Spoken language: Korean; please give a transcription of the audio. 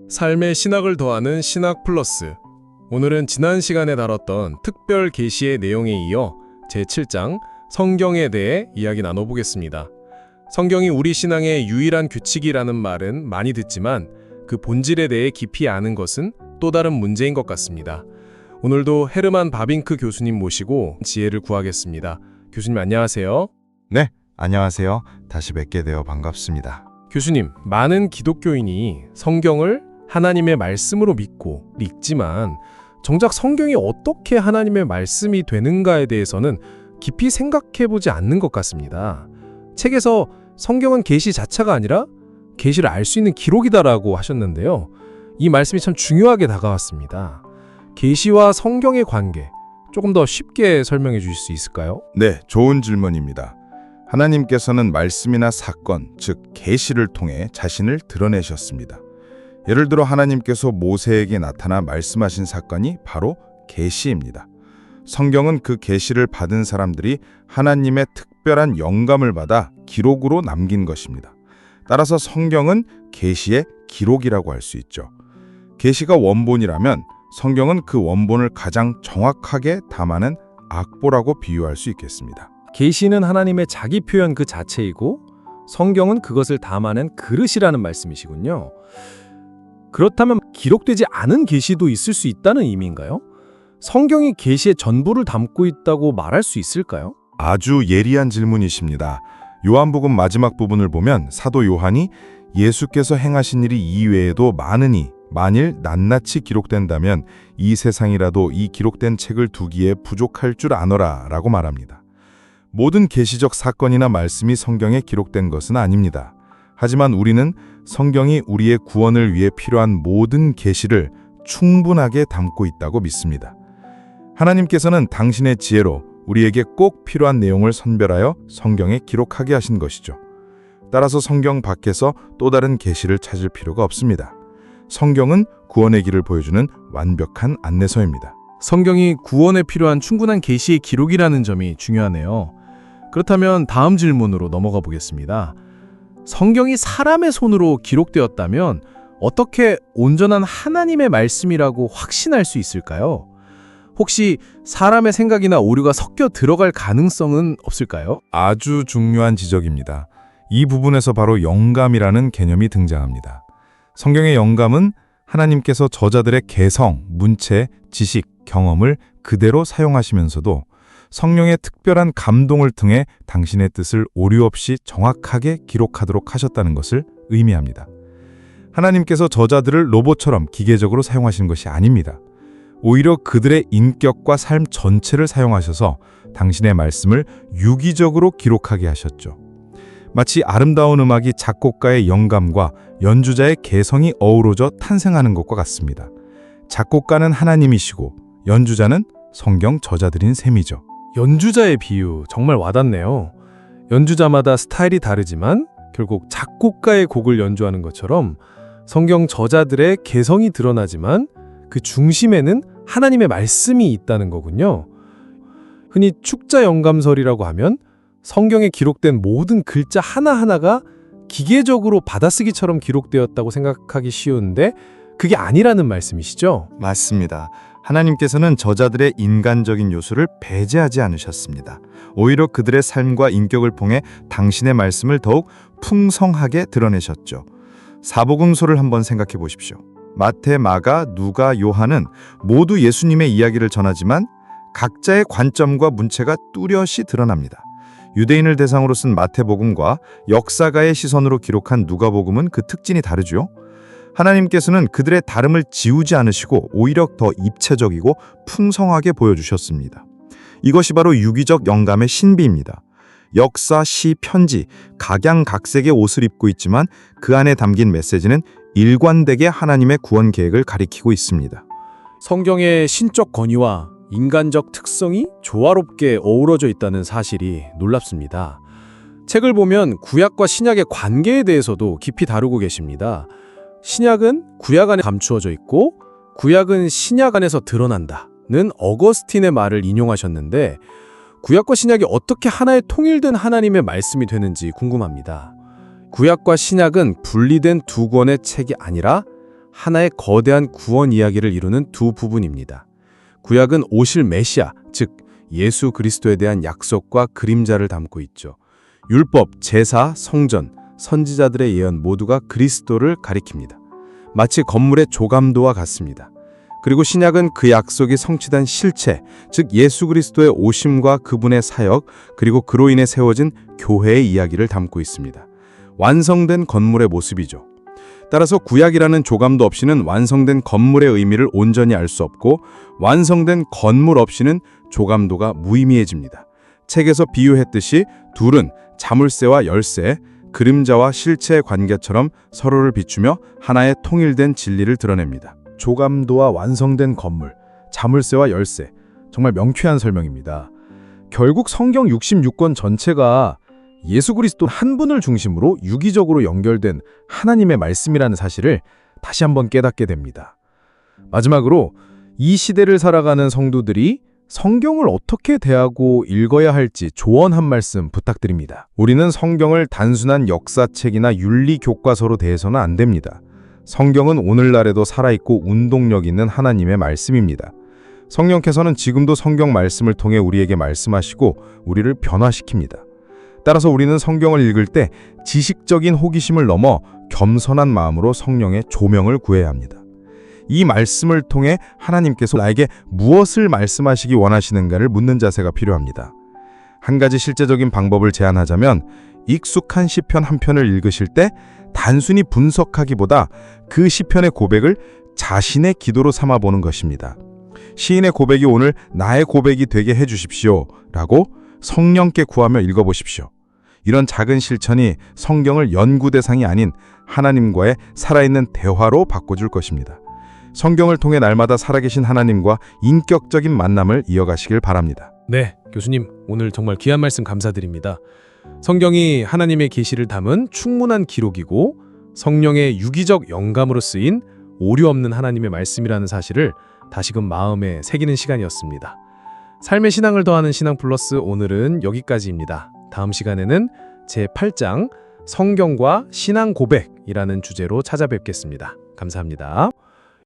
삶의 신학을 더하는 신학 플러스. 오늘은 지난 시간에 다뤘던 특별 계시의 내용에 이어 제7장 성경에 대해 이야기 나눠보겠습니다. 성경이 우리 신앙의 유일한 규칙이라는 말은 많이 듣지만 그 본질에 대해 깊이 아는 것은 또 다른 문제인 것 같습니다. 오늘도 헤르만 바빙크 교수님 모시고 지혜를 구하겠습니다. 교수님 안녕하세요. 네, 안녕하세요. 다시 뵙게 되어 반갑습니다. 교수님, 많은 기독교인이 성경을 하나님의 말씀으로 믿고 읽지만 정작 성경이 어떻게 하나님의 말씀이 되는가에 대해서는 깊이 생각해보지 않는 것 같습니다. 책에서 성경은 계시 자체가 아니라 계시를 알 수 있는 기록이다라고 하셨는데요. 이 말씀이 참 중요하게 다가왔습니다. 계시와 성경의 관계, 조금 더 쉽게 설명해 주실 수 있을까요? 네, 좋은 질문입니다. 하나님께서는 말씀이나 사건, 즉 계시를 통해 자신을 드러내셨습니다. 예를 들어 하나님께서 모세에게 나타나 말씀하신 사건이 바로 계시입니다. 성경은 그 계시를 받은 사람들이 하나님의 특별한 영감을 받아 기록으로 남긴 것입니다. 따라서 성경은 계시의 기록이라고 할 수 있죠. 계시가 원본이라면 성경은 그 원본을 가장 정확하게 담아낸 악보라고 비유할 수 있겠습니다. 계시는 하나님의 자기 표현 그 자체이고 성경은 그것을 담아낸 그릇이라는 말씀이시군요. 그렇다면 기록되지 않은 계시도 있을 수 있다는 의미인가요? 성경이 계시의 전부를 담고 있다고 말할 수 있을까요? 아주 예리한 질문이십니다. 요한복음 마지막 부분을 보면 사도 요한이 예수께서 행하신 일이 이외에도 많으니 만일 낱낱이 기록된다면 이 세상이라도 이 기록된 책을 두기에 부족할 줄 아노라 라고 말합니다. 모든 계시적 사건이나 말씀이 성경에 기록된 것은 아닙니다. 하지만 우리는 성경이 우리의 구원을 위해 필요한 모든 계시를 충분하게 담고 있다고 믿습니다. 하나님께서는 당신의 지혜로 우리에게 꼭 필요한 내용을 선별하여 성경에 기록하게 하신 것이죠. 따라서 성경 밖에서 또 다른 계시를 찾을 필요가 없습니다. 성경은 구원의 길을 보여주는 완벽한 안내서입니다. 성경이 구원에 필요한 충분한 계시의 기록이라는 점이 중요하네요. 그렇다면 다음 질문으로 넘어가 보겠습니다. 성경이 사람의 손으로 기록되었다면 어떻게 온전한 하나님의 말씀이라고 확신할 수 있을까요? 혹시 사람의 생각이나 오류가 섞여 들어갈 가능성은 없을까요? 아주 중요한 지적입니다. 이 부분에서 바로 영감이라는 개념이 등장합니다. 성경의 영감은 하나님께서 저자들의 개성, 문체, 지식, 경험을 그대로 사용하시면서도 성령의 특별한 감동을 통해 당신의 뜻을 오류 없이 정확하게 기록하도록 하셨다는 것을 의미합니다. 하나님께서 저자들을 로봇처럼 기계적으로 사용하신 것이 아닙니다. 오히려 그들의 인격과 삶 전체를 사용하셔서 당신의 말씀을 유기적으로 기록하게 하셨죠. 마치 아름다운 음악이 작곡가의 영감과 연주자의 개성이 어우러져 탄생하는 것과 같습니다. 작곡가는 하나님이시고 연주자는 성경 저자들인 셈이죠. 연주자의 비유 정말 와닿네요. 연주자마다 스타일이 다르지만 결국 작곡가의 곡을 연주하는 것처럼 성경 저자들의 개성이 드러나지만 그 중심에는 하나님의 말씀이 있다는 거군요. 흔히 축자 영감설이라고 하면 성경에 기록된 모든 글자 하나하나가 기계적으로 받아쓰기처럼 기록되었다고 생각하기 쉬운데 그게 아니라는 말씀이시죠? 맞습니다. 하나님께서는 저자들의 인간적인 요소를 배제하지 않으셨습니다. 오히려 그들의 삶과 인격을 통해 당신의 말씀을 더욱 풍성하게 드러내셨죠. 사복음서를 한번 생각해 보십시오. 마태, 마가, 누가, 요한은 모두 예수님의 이야기를 전하지만 각자의 관점과 문체가 뚜렷이 드러납니다. 유대인을 대상으로 쓴 마태복음과 역사가의 시선으로 기록한 누가복음은 그 특징이 다르죠. 하나님께서는 그들의 다름을 지우지 않으시고 오히려 더 입체적이고 풍성하게 보여주셨습니다. 이것이 바로 유기적 영감의 신비입니다. 역사, 시, 편지, 각양각색의 옷을 입고 있지만 그 안에 담긴 메시지는 일관되게 하나님의 구원 계획을 가리키고 있습니다. 성경의 신적 권위와 인간적 특성이 조화롭게 어우러져 있다는 사실이 놀랍습니다. 책을 보면 구약과 신약의 관계에 대해서도 깊이 다루고 계십니다. 신약은 구약 안에 감추어져 있고 구약은 신약 안에서 드러난다는 어거스틴의 말을 인용하셨는데 구약과 신약이 어떻게 하나의 통일된 하나님의 말씀이 되는지 궁금합니다. 구약과 신약은 분리된 두 권의 책이 아니라 하나의 거대한 구원 이야기를 이루는 두 부분입니다. 구약은 오실 메시아, 즉 예수 그리스도에 대한 약속과 그림자를 담고 있죠. 율법, 제사, 성전, 선지자들의 예언 모두가 그리스도를 가리킵니다. 마치 건물의 조감도와 같습니다. 그리고 신약은 그 약속이 성취된 실체, 즉 예수 그리스도의 오심과 그분의 사역, 그리고 그로 인해 세워진 교회의 이야기를 담고 있습니다. 완성된 건물의 모습이죠. 따라서 구약이라는 조감도 없이는 완성된 건물의 의미를 온전히 알 수 없고, 완성된 건물 없이는 조감도가 무의미해집니다. 책에서 비유했듯이 둘은 자물쇠와 열쇠, 그림자와 실체의 관계처럼 서로를 비추며 하나의 통일된 진리를 드러냅니다. 조감도와 완성된 건물, 자물쇠와 열쇠. 정말 명쾌한 설명입니다. 결국 성경 66권 전체가 예수 그리스도 한 분을 중심으로 유기적으로 연결된 하나님의 말씀이라는 사실을 다시 한번 깨닫게 됩니다. 마지막으로 이 시대를 살아가는 성도들이 성경을 어떻게 대하고 읽어야 할지 조언 한 말씀 부탁드립니다. 우리는 성경을 단순한 역사책이나 윤리 교과서로 대해서는 안 됩니다. 성경은 오늘날에도 살아있고 운동력 있는 하나님의 말씀입니다. 성령께서는 지금도 성경 말씀을 통해 우리에게 말씀하시고 우리를 변화시킵니다. 따라서 우리는 성경을 읽을 때 지식적인 호기심을 넘어 겸손한 마음으로 성령의 조명을 구해야 합니다. 이 말씀을 통해 하나님께서 나에게 무엇을 말씀하시기 원하시는가를 묻는 자세가 필요합니다. 한 가지 실제적인 방법을 제안하자면 익숙한 시편 한 편을 읽으실 때 단순히 분석하기보다 그 시편의 고백을 자신의 기도로 삼아보는 것입니다. 시인의 고백이 오늘 나의 고백이 되게 해주십시오 라고 성령께 구하며 읽어보십시오. 이런 작은 실천이 성경을 연구 대상이 아닌 하나님과의 살아있는 대화로 바꿔줄 것입니다. 성경을 통해 날마다 살아계신 하나님과 인격적인 만남을 이어가시길 바랍니다. 네, 교수님 오늘 정말 귀한 말씀 감사드립니다. 성경이 하나님의 계시를 담은 충분한 기록이고 성령의 유기적 영감으로 쓰인 오류 없는 하나님의 말씀이라는 사실을 다시금 마음에 새기는 시간이었습니다. 삶의 신앙을 더하는 신앙 플러스 오늘은 여기까지입니다. 다음 시간에는 제8장 성경과 신앙 고백이라는 주제로 찾아뵙겠습니다. 감사합니다.